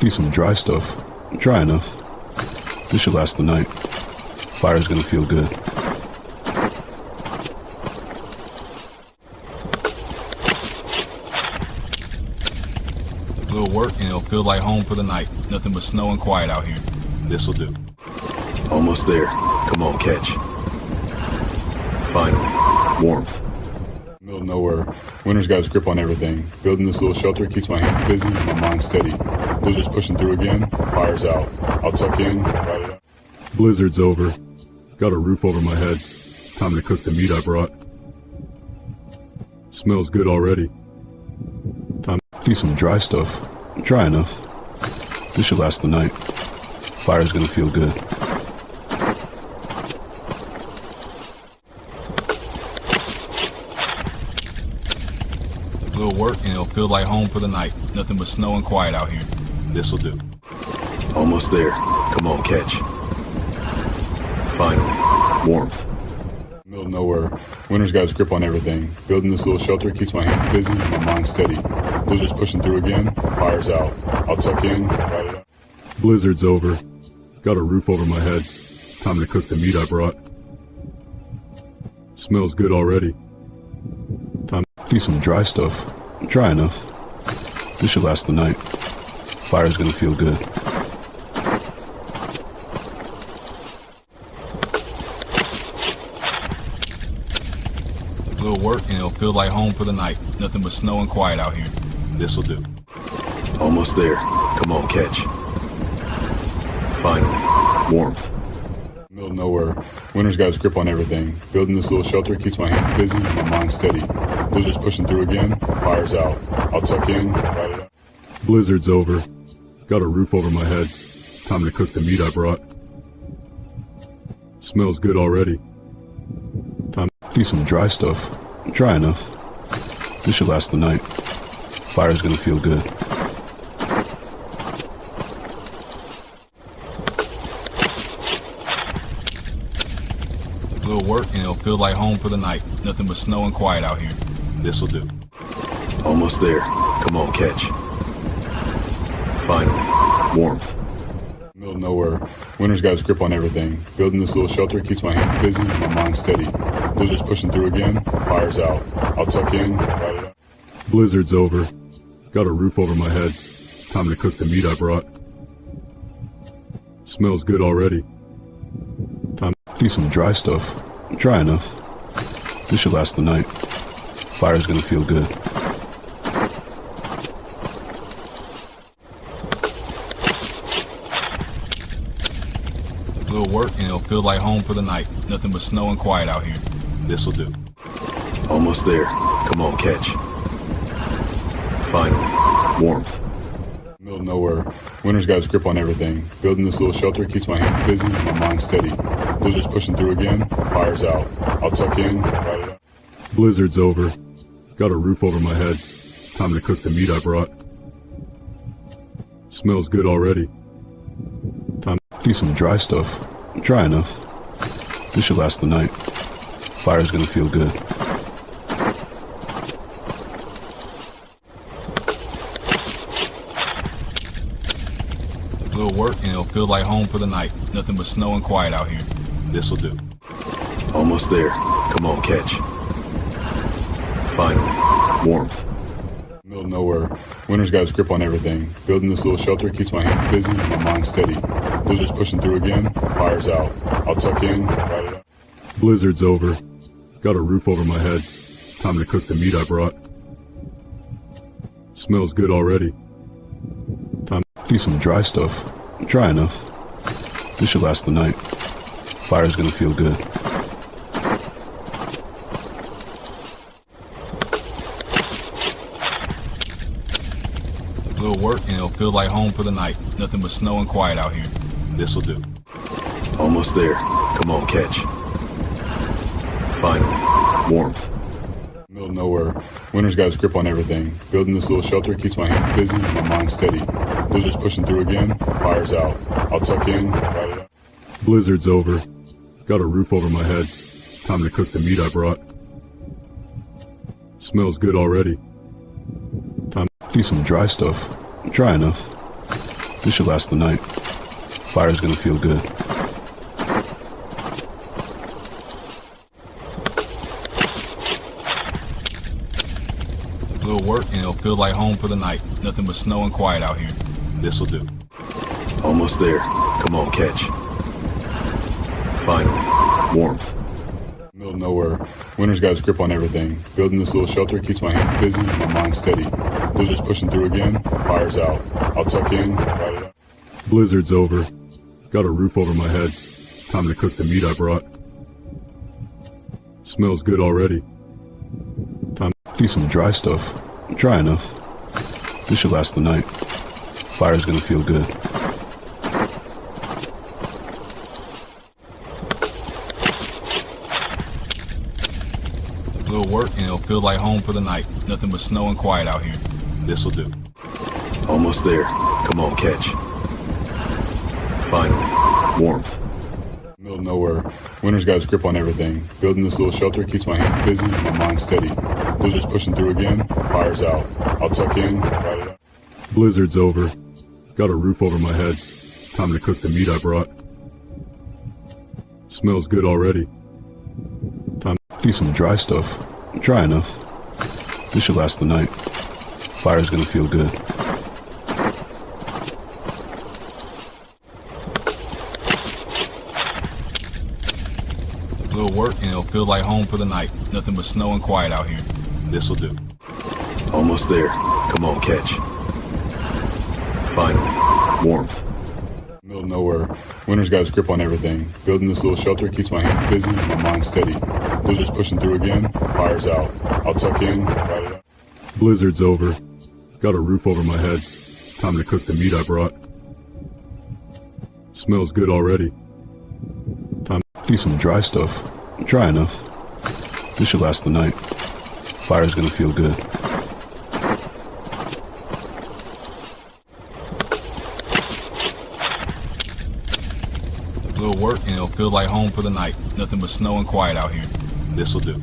Need some dry stuff. Dry enough. This should last the night. Fire's gonna feel good. Little work and it'll feel like home for the night. Nothing but snow and quiet out here. This'll do. Almost there. Come on, catch. Finally. Warmth. Middle of nowhere. Winter's got his grip on everything. Building this little shelter keeps my hands busy and my mind steady. Blizzard's pushing through again. Fire's out. I'll tuck in, ride it out. Blizzard's over. Got a roof over my head. Time to cook the meat I brought. Smells good already. Time. Need some dry stuff. Dry enough. This should last the night. Fire's gonna feel good. Little work and it'll feel like home for the night. Nothing but snow and quiet out here. This'll do. Almost there. Come on, catch. Finally. Warmth. Middle of nowhere. Winter's got his grip on everything. Building this little shelter keeps my hands busy and my mind steady. Blizzard's pushing through again. Fire's out. I'll tuck in, ride it out. Blizzard's over. Got a roof over my head. Time to cook the meat I brought. Smells good already. Time. Need some dry stuff. Dry enough. This should last the night. Fire's gonna feel good. Little work and it'll feel like home for the night. Nothing but snow and quiet out here. This'll do. Almost there. Come on, catch. Finally. Warmth. Middle of nowhere. Winter's got his grip on everything. Building this little shelter keeps my hands busy and my mind steady. Blizzard's pushing through again. Fire's out. I'll tuck in, ride it out. Blizzard's over. Got a roof over my head. Time to cook the meat I brought. Smells good already. Time. Need some dry stuff. Dry enough. This should last the night. Fire's gonna feel good. Little work and it'll feel like home for the night. Nothing but snow and quiet out here. This'll do. Almost there. Come on, catch. Finally. Warmth. Middle of nowhere. Winter's got his grip on everything. Building this little shelter keeps my hands busy and my mind steady. Blizzard's pushing through again. Fire's out. I'll tuck in, ride it out. Blizzard's over. Got a roof over my head. Time to cook the meat I brought. Smells good already. Time. Need some dry stuff. Dry enough. This should last the night. Fire's gonna feel good. Little work and it'll feel like home for the night. Nothing but snow and quiet out here. This'll do. Almost there. Come on, catch. Finally. Warmth. Middle of nowhere. Winter's got his grip on everything. Building this little shelter keeps my hands busy and my mind steady. Blizzard's pushing through again. Fire's out. I'll tuck in, ride it out. Blizzard's over. Got a roof over my head. Time to cook the meat I brought. Smells good already. Time. Need some dry stuff. Dry enough. This should last the night. Fire's gonna feel good. Little work and it'll feel like home for the night. Nothing but snow and quiet out here. This'll do. Almost there. Come on, catch. Finally. Warmth. Middle of nowhere. Winter's got his grip on everything. Building this little shelter keeps my hands busy and my mind steady. Blizzard's pushing through again. Fire's out. I'll tuck in, ride it out. Blizzard's over. Got a roof over my head. Time to cook the meat I brought. Smells good already. Time. Need some dry stuff. Dry enough. This should last the night. Fire's gonna feel good. Little work and it'll feel like home for the night. Nothing but snow and quiet out here. This'll do. Almost there. Come on, catch. Finally. Warmth. Middle of nowhere. Winter's got his grip on everything. Building this little shelter keeps my hands busy and my mind steady. Blizzard's pushing through again. Fire's out. I'll tuck in, ride it out. Blizzard's over. Got a roof over my head. Time to cook the meat I brought. Smells good already. Time. Need some dry stuff. Dry enough. This should last the night. Fire's gonna feel good. Little work and it'll feel like home for the night. Nothing but snow and quiet out here. This'll do. Almost there. Come on, catch. Finally. Warmth. Middle of nowhere. Winter's got his grip on everything. Building this little shelter keeps my hands busy, my mind steady. Blizzard's pushing through again. Fire's out. I'll tuck in, ride it out. Blizzard's over. Got a roof over my head. Time to cook the meat I brought. Smells good already. Time to eat some dry stuff. Dry enough. This should last the night. Fire's gonna feel good. Little work and it'll feel like home for the night. Nothing but snow and quiet out here. This'll do. Almost there. Come on, catch. Finally. Warmth. Middle of nowhere. Winter's got his grip on everything. Building this little shelter keeps my hands busy, my mind steady. Blizzard's pushing through again. Fire's out. I'll tuck in, ride it out. Blizzard's over. Got a roof over my head. Time to cook the meat I brought. Smells good already. Time to eat some dry stuff. Dry enough. This should last the night. Fire's gonna feel good. Little work and it'll feel like home for the night. Nothing but snow and quiet out here. This'll do. Almost there. Come on, catch. Finally. Warmth. Middle of nowhere. Winter's got his grip on everything. Building this little shelter keeps my hands busy, my mind steady. Blizzard's pushing through again. Fire's out. I'll tuck in, ride it out. Blizzard's over. Got a roof over my head. Time to cook the meat I brought. Smells good already. Time to eat some dry stuff. Dry enough. This should last the night. Fire's gonna feel good. Little work and it'll feel like home for the night. Nothing but snow and quiet out here. This'll do.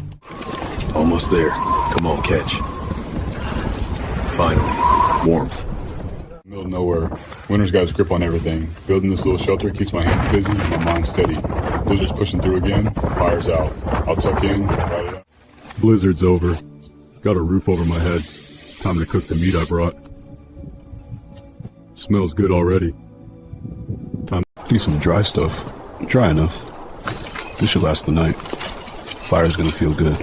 Almost there. Come on, catch. Finally. Warmth. Middle of nowhere. Winter's got his grip on everything. Building this little shelter keeps my hands busy, my mind steady. Blizzard's pushing through again. Fire's out. I'll tuck in, ride it out. Blizzard's over. Got a roof over my head. Time to cook the meat I brought. Smells good already. Time to eat some dry stuff. Dry enough. This should last the night. Fire's gonna feel good.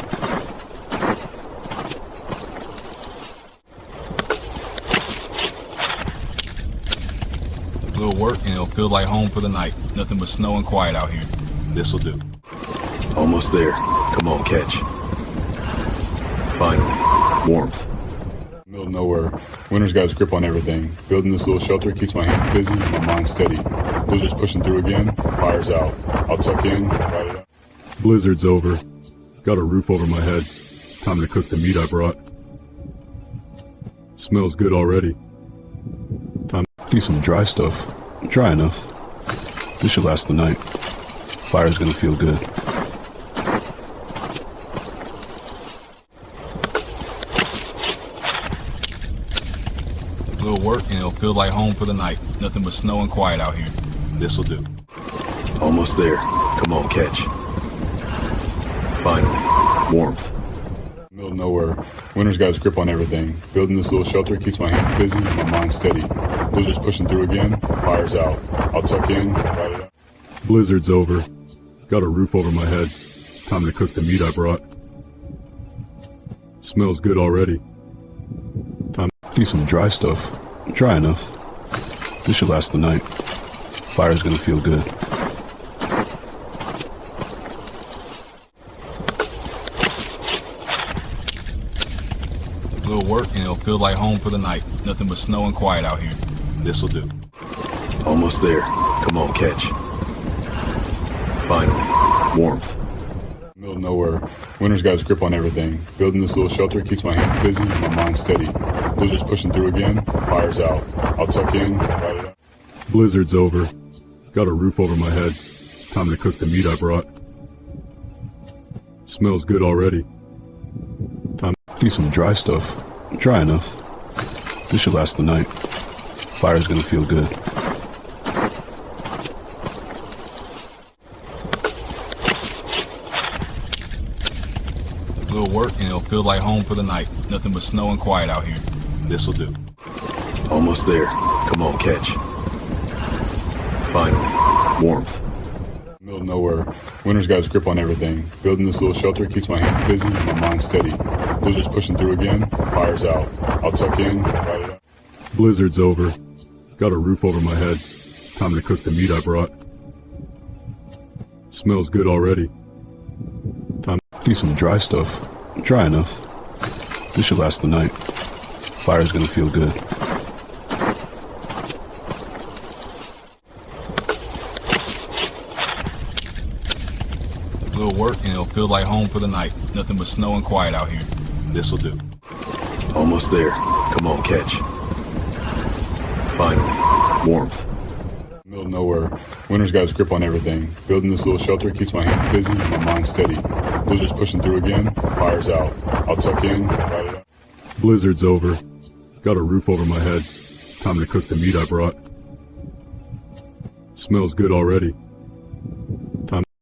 Little work and it'll feel like home for the night. Nothing but snow and quiet out here. This'll do. Almost there. Come on, catch. Finally. Warmth. Middle of nowhere. Winter's got his grip on everything. Building this little shelter keeps my hands busy, my mind steady. Blizzard's pushing through again. Fire's out. I'll tuck in, ride it out. Blizzard's over. Got a roof over my head. Time to cook the meat I brought. Smells good already. Time to eat some dry stuff. Dry enough. This should last the night. Fire's gonna feel good. Little work and it'll feel like home for the night. Nothing but snow and quiet out here. This'll do. Almost there. Come on, catch. Finally. Warmth. Middle of nowhere. Winter's got his grip on everything. Building this little shelter keeps my hands busy, my mind steady. Blizzard's pushing through again. Fire's out. I'll tuck in, ride it out. Blizzard's over. Got a roof over my head. Time to cook the meat I brought. Smells good already. Time to eat some dry stuff. Dry enough. This should last the night. Fire's gonna feel good. Little work and it'll feel like home for the night. Nothing but snow and quiet out here. This'll do. Almost there. Come on, catch. Finally. Warmth. Middle of nowhere. Winter's got his grip on everything. Building this little shelter keeps my hands busy, my mind steady. Blizzard's pushing through again. Fire's out. I'll tuck in, ride it out. Blizzard's over. Got a roof over my head. Time to cook the meat I brought. Smells good already. Time to eat some dry stuff. Dry enough. This should last the night. Fire's gonna feel good. Little work and it'll feel like home for the night. Nothing but snow and quiet out here. This'll do. Almost there. Come on, catch. Finally. Warmth. Middle of nowhere. Winter's got his grip on everything. Building this little shelter keeps my hands busy and my mind steady. Blizzard's pushing through again. Fire's out. I'll tuck in, ride it out. Blizzard's over. Got a roof over my head. Time to cook the meat I brought. Smells good already. Time to do some dry stuff. Dry enough. This should last the night. Fire's gonna feel good. Little work and it'll feel like home for the night. Nothing but snow and quiet out here. This'll do. Almost there. Come on, catch. Finally. Warmth. Middle of nowhere. Winter's got his grip on everything. Building this little shelter keeps my hands busy and my mind steady. Blizzard's pushing through again. Fire's out. I'll tuck in, ride it out. Blizzard's over. Got a roof over my head. Time to cook the meat I brought. Smells good already.